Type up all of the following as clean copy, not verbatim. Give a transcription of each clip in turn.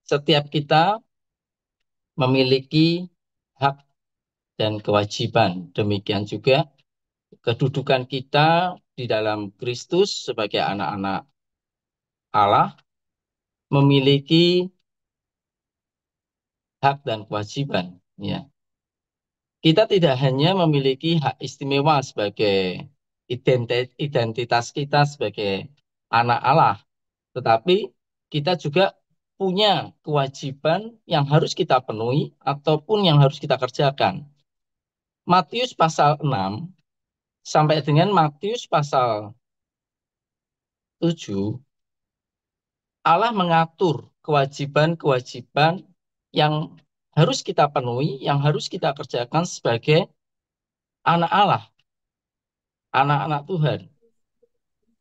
setiap kita memiliki hak dan kewajiban. Demikian juga kedudukan kita di dalam Kristus sebagai anak-anak Allah memiliki hak dan kewajiban. Ya. Kita tidak hanya memiliki hak istimewa sebagai identitas kita sebagai anak Allah, tetapi kita juga punya kewajiban yang harus kita penuhi ataupun yang harus kita kerjakan. Matius pasal 6 sampai dengan Matius pasal 7, Allah mengatur kewajiban-kewajiban yang harus kita penuhi, yang harus kita kerjakan sebagai anak Allah, anak-anak Tuhan.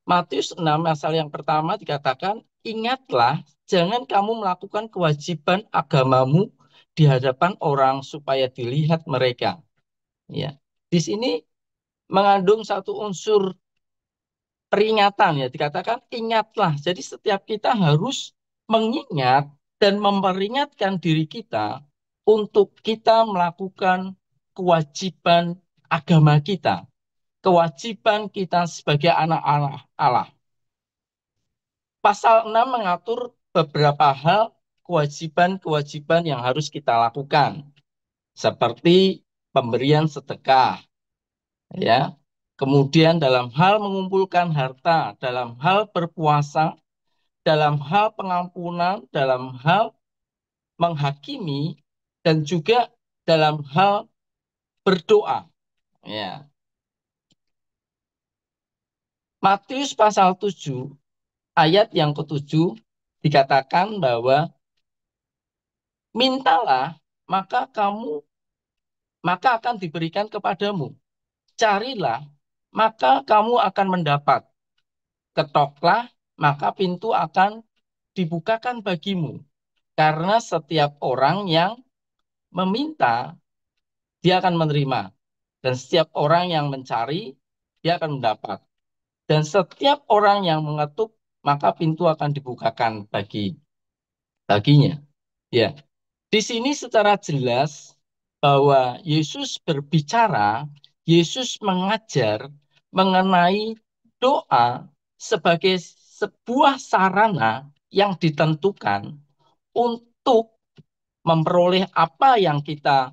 Matius 6 pasal yang pertama dikatakan, ingatlah, jangan kamu melakukan kewajiban agamamu di hadapan orang supaya dilihat mereka. Ya. Di sini mengandung satu unsur peringatan, ya, dikatakan ingatlah. Jadi setiap kita harus mengingat dan memperingatkan diri kita untuk kita melakukan kewajiban agama kita, kewajiban kita sebagai anak-anak Allah. Pasal 6 mengatur beberapa hal kewajiban-kewajiban yang harus kita lakukan, seperti pemberian sedekah, ya. Kemudian dalam hal mengumpulkan harta, dalam hal berpuasa, dalam hal pengampunan, dalam hal menghakimi, dan juga dalam hal berdoa. Ya. Matius pasal 7 ayat yang ke-7 dikatakan bahwa mintalah maka akan diberikan kepadamu. Carilah maka kamu akan mendapat. Ketoklah maka pintu akan dibukakan bagimu. Karena setiap orang yang meminta dia akan menerima. Dan setiap orang yang mencari dia akan mendapat. Dan setiap orang yang mengetuk maka pintu akan dibukakan baginya. Ya. Di sini secara jelas bahwa Yesus berbicara, Yesus mengajar mengenai doa sebagai sebuah sarana yang ditentukan untuk memperoleh apa yang kita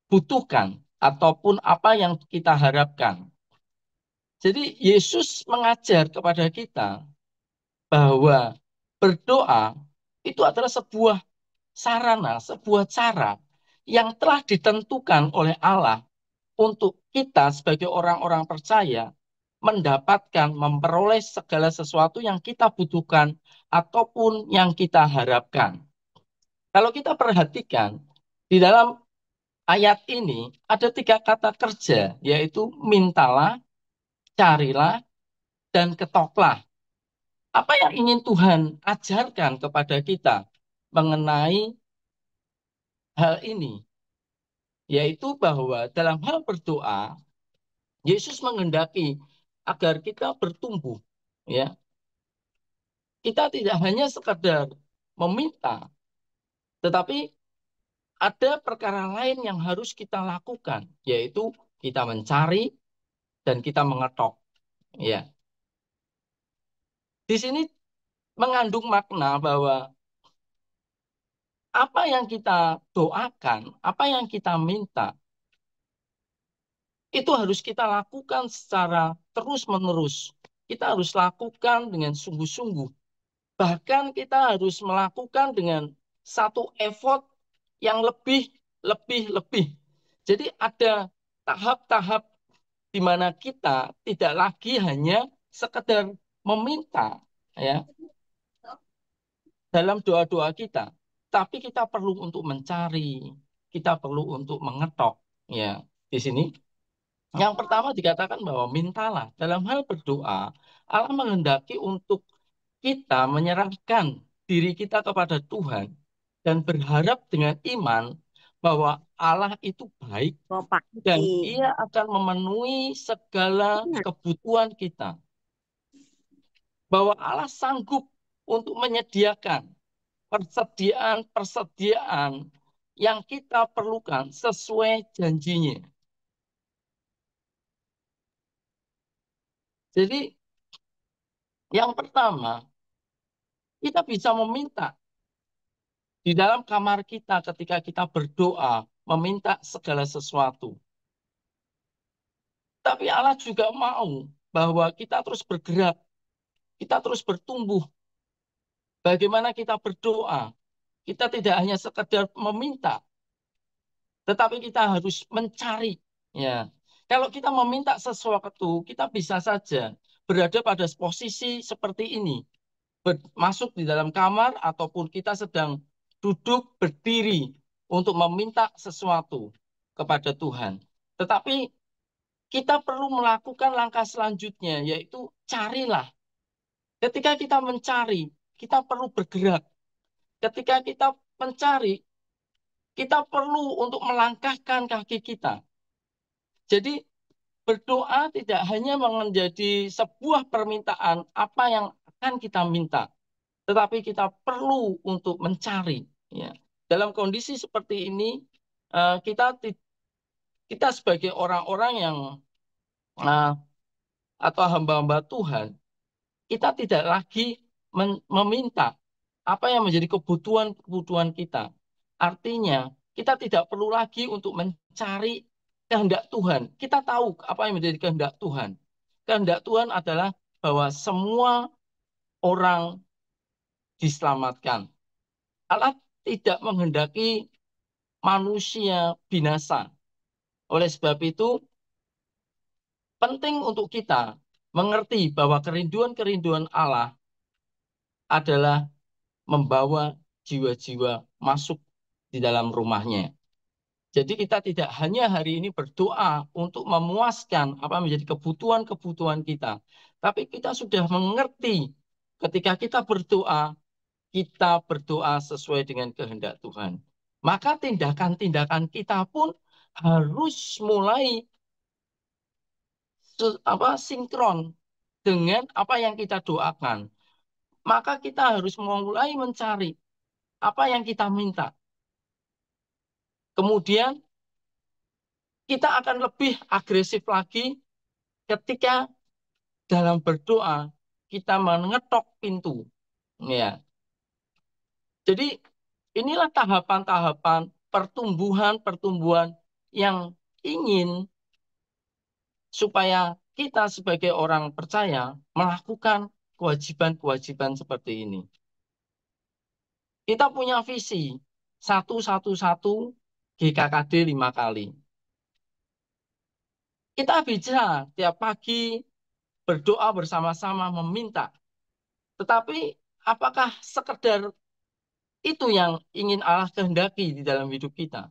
butuhkan ataupun apa yang kita harapkan. Jadi Yesus mengajar kepada kita bahwa berdoa itu adalah sebuah sarana, sebuah cara yang telah ditentukan oleh Allah untuk kita sebagai orang-orang percaya mendapatkan, memperoleh segala sesuatu yang kita butuhkan ataupun yang kita harapkan. Kalau kita perhatikan, di dalam ayat ini ada 3 kata kerja, yaitu mintalah, carilah, dan ketoklah. Apa yang ingin Tuhan ajarkan kepada kita mengenai hal ini? Yaitu bahwa dalam hal berdoa, Yesus menghendaki agar kita bertumbuh. Ya, kita tidak hanya sekedar meminta, tetapi ada perkara lain yang harus kita lakukan, yaitu kita mencari dan kita mengetok. Ya, di sini mengandung makna bahwa apa yang kita doakan, apa yang kita minta, itu harus kita lakukan secara terus-menerus. Kita harus lakukan dengan sungguh-sungguh. Bahkan kita harus melakukan dengan satu effort yang lebih. Jadi ada tahap-tahap di mana kita tidak lagi hanya sekedar meminta, ya, dalam doa-doa kita, tapi kita perlu untuk mencari, kita perlu untuk mengetok, ya. Di sini yang pertama dikatakan bahwa mintalah. Dalam hal berdoa, Allah menghendaki untuk kita menyerahkan diri kita kepada Tuhan dan berharap dengan iman bahwa Allah itu baik Bapak dan Ki. Ia akan memenuhi segala Ingat. kebutuhan kita. Bahwa Allah sanggup untuk menyediakan. persediaan-persediaan yang kita perlukan sesuai janjinya. Jadi yang pertama, kita bisa meminta di dalam kamar kita ketika kita berdoa, meminta segala sesuatu. Tapi Allah juga mau bahwa kita terus bergerak, kita terus bertumbuh. Bagaimana kita berdoa? Kita tidak hanya sekedar meminta, tetapi kita harus mencari. Ya, kalau kita meminta sesuatu, kita bisa saja berada pada posisi seperti ini, masuk di dalam kamar ataupun kita sedang duduk berdiri untuk meminta sesuatu kepada Tuhan. Tetapi kita perlu melakukan langkah selanjutnya, yaitu carilah. Ketika kita mencari, kita perlu bergerak. Ketika kita mencari, kita perlu untuk melangkahkan kaki kita. Jadi berdoa tidak hanya menjadi sebuah permintaan apa yang akan kita minta, tetapi kita perlu untuk mencari. Ya. Dalam kondisi seperti ini, kita sebagai orang-orang yang atau hamba-hamba Tuhan, kita tidak lagi meminta apa yang menjadi kebutuhan-kebutuhan kita. Artinya, kita tidak perlu lagi untuk mencari kehendak Tuhan. Kita tahu apa yang menjadi kehendak Tuhan. Kehendak Tuhan adalah bahwa semua orang diselamatkan. Allah tidak menghendaki manusia binasa. Oleh sebab itu, penting untuk kita mengerti bahwa kerinduan-kerinduan Allah adalah membawa jiwa-jiwa masuk di dalam rumahnya. Jadi kita tidak hanya hari ini berdoa untuk memuaskan apa menjadi kebutuhan-kebutuhan kita, tapi kita sudah mengerti ketika kita berdoa sesuai dengan kehendak Tuhan. Maka tindakan-tindakan kita pun harus mulai sinkron dengan apa yang kita doakan. Maka kita harus mulai mencari apa yang kita minta. Kemudian kita akan lebih agresif lagi ketika dalam berdoa kita mengetok pintu. Ya. Jadi inilah tahapan-tahapan pertumbuhan-pertumbuhan yang ingin supaya kita sebagai orang percaya melakukan kewajiban-kewajiban seperti ini. Kita punya visi 111 GKKD 5 kali. Kita bisa tiap pagi berdoa bersama-sama meminta. Tetapi apakah sekedar itu yang ingin Allah kehendaki di dalam hidup kita?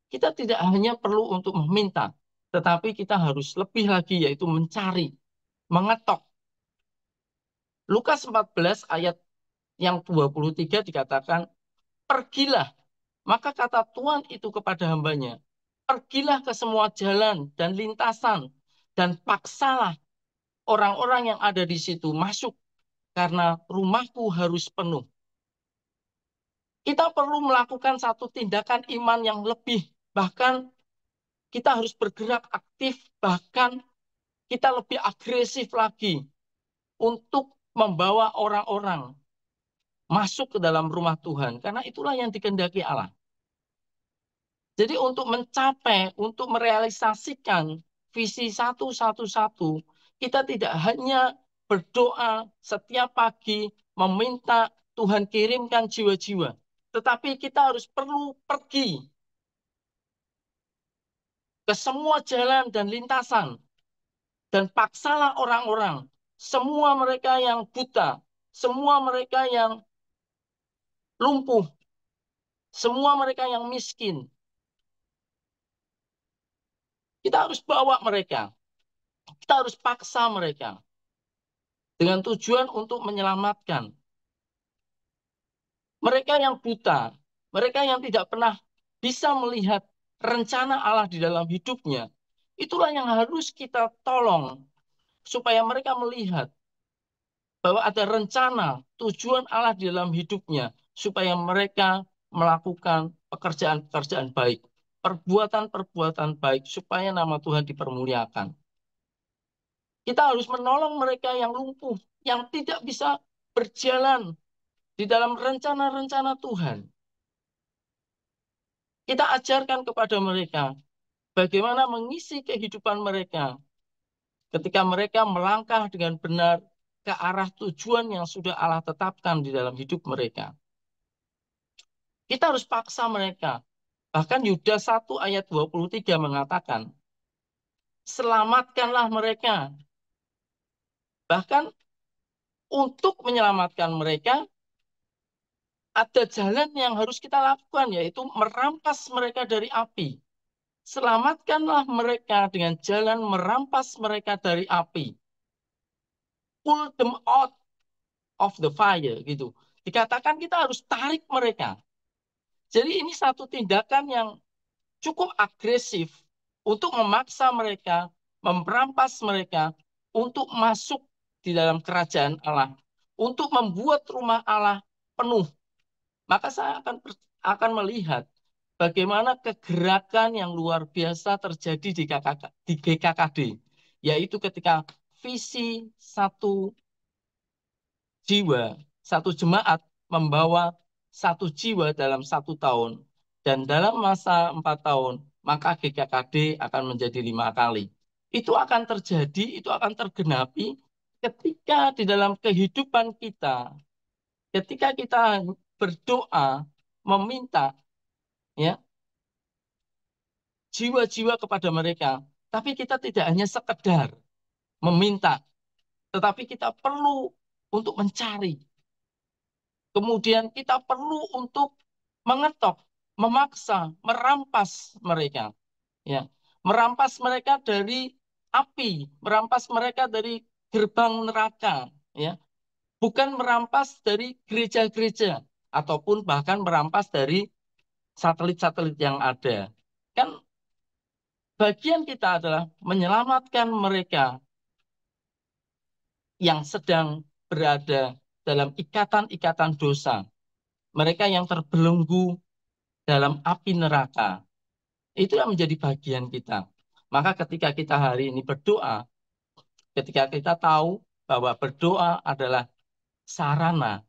Kita tidak hanya perlu untuk meminta, tetapi kita harus lebih lagi yaitu mencari, mengetok. Lukas 14 ayat yang 23 dikatakan, pergilah. Maka kata Tuhan itu kepada hambanya, pergilah ke semua jalan dan lintasan dan paksalah orang-orang yang ada di situ masuk karena rumahku harus penuh. Kita perlu melakukan satu tindakan iman yang lebih, bahkan kita harus bergerak aktif, bahkan kita lebih agresif lagi untuk membawa orang-orang masuk ke dalam rumah Tuhan, karena itulah yang dikehendaki Allah. Jadi untuk mencapai, untuk merealisasikan visi 111, kita tidak hanya berdoa setiap pagi, meminta Tuhan kirimkan jiwa-jiwa. Tetapi kita harus perlu pergi ke semua jalan dan lintasan. Dan paksalah orang-orang, semua mereka yang buta, semua mereka yang lumpuh, semua mereka yang miskin. Kita harus bawa mereka. Kita harus paksa mereka. Dengan tujuan untuk menyelamatkan. Mereka yang buta, mereka yang tidak pernah bisa melihat rencana Allah di dalam hidupnya, itulah yang harus kita tolong supaya mereka melihat bahwa ada rencana, tujuan Allah di dalam hidupnya, supaya mereka melakukan pekerjaan-pekerjaan baik, perbuatan-perbuatan baik, supaya nama Tuhan dipermuliakan. Kita harus menolong mereka yang lumpuh, yang tidak bisa berjalan di dalam rencana-rencana Tuhan. Kita ajarkan kepada mereka bagaimana mengisi kehidupan mereka ketika mereka melangkah dengan benar ke arah tujuan yang sudah Allah tetapkan di dalam hidup mereka. Kita harus paksa mereka. Bahkan Yudas 1 ayat 23 mengatakan, selamatkanlah mereka. Bahkan untuk menyelamatkan mereka, ada jalan yang harus kita lakukan, yaitu merampas mereka dari api. Selamatkanlah mereka dengan jalan merampas mereka dari api. Pull them out of the fire, gitu. Dikatakan kita harus tarik mereka. Jadi ini satu tindakan yang cukup agresif untuk memaksa mereka, merampas mereka untuk masuk di dalam kerajaan Allah, untuk membuat rumah Allah penuh. Maka saya akan melihat bagaimana kegerakan yang luar biasa terjadi di GKKD, yaitu ketika visi satu jiwa, satu jemaat membawa satu jiwa dalam 1 tahun, dan dalam masa 4 tahun, maka GKKD akan menjadi 5 kali. Itu akan terjadi, itu akan tergenapi ketika di dalam kehidupan kita, ketika kita berdoa, meminta, ya, jiwa-jiwa kepada mereka, tapi kita tidak hanya sekedar meminta, tetapi kita perlu untuk mencari. Kemudian kita perlu untuk mengetok, memaksa, merampas mereka, ya, merampas mereka dari api, merampas mereka dari gerbang neraka, ya, bukan merampas dari gereja-gereja ataupun bahkan merampas dari satelit-satelit yang ada. Kan bagian kita adalah menyelamatkan mereka yang sedang berada dalam ikatan-ikatan dosa, mereka yang terbelenggu dalam api neraka. Itu yang menjadi bagian kita. Maka ketika kita hari ini berdoa, ketika kita tahu bahwa berdoa adalah sarana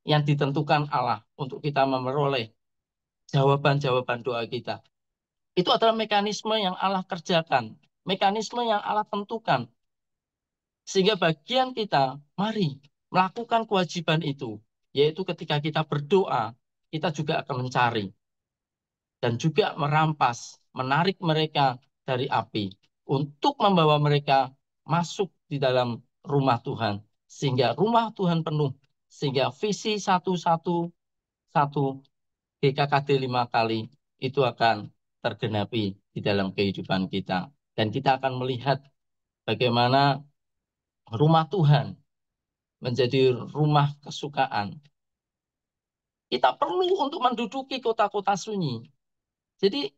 yang ditentukan Allah untuk kita memperoleh jawaban-jawaban doa kita. Itu adalah mekanisme yang Allah kerjakan, mekanisme yang Allah tentukan. Sehingga bagian kita, mari melakukan kewajiban itu, yaitu ketika kita berdoa, kita juga akan mencari dan juga merampas, menarik mereka dari api untuk membawa mereka masuk di dalam rumah Tuhan, sehingga rumah Tuhan penuh, sehingga visi satu GKKD 5 kali itu akan tergenapi di dalam kehidupan kita. Dan kita akan melihat bagaimana rumah Tuhan menjadi rumah kesukaan. Kita perlu untuk menduduki kota-kota sunyi. Jadi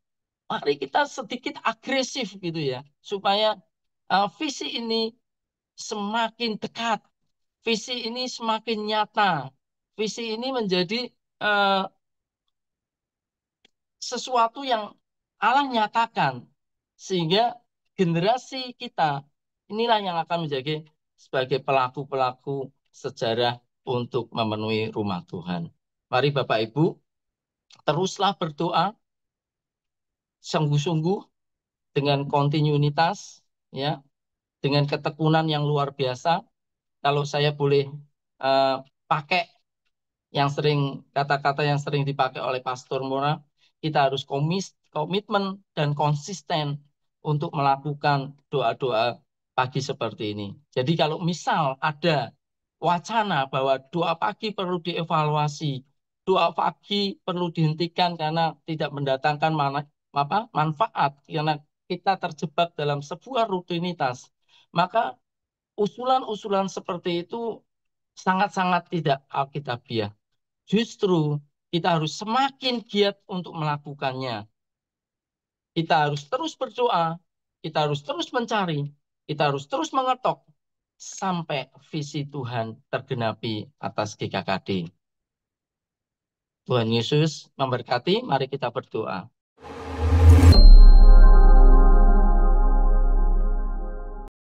mari kita sedikit agresif gitu ya, supaya visi ini semakin dekat, visi ini semakin nyata, visi ini menjadi uh, sesuatu yang Allah nyatakan, sehingga generasi kita inilah yang akan menjadi sebagai pelaku-pelaku sejarah untuk memenuhi rumah Tuhan. Mari Bapak Ibu, teruslah berdoa sungguh-sungguh dengan kontinuitas, ya, dengan ketekunan yang luar biasa. Kalau saya boleh pakai kata-kata yang sering dipakai oleh Pastor Mora, kita harus komitmen dan konsisten untuk melakukan doa-doa pagi seperti ini. Jadi kalau misal ada wacana bahwa doa pagi perlu dievaluasi, doa pagi perlu dihentikan karena tidak mendatangkan manfaat, karena kita terjebak dalam sebuah rutinitas, maka usulan-usulan seperti itu sangat-sangat tidak alkitabiah. Justru kita harus semakin giat untuk melakukannya. Kita harus terus berdoa, kita harus terus mencari, kita harus terus mengetok sampai visi Tuhan tergenapi atas GKKD. Tuhan Yesus memberkati. Mari kita berdoa.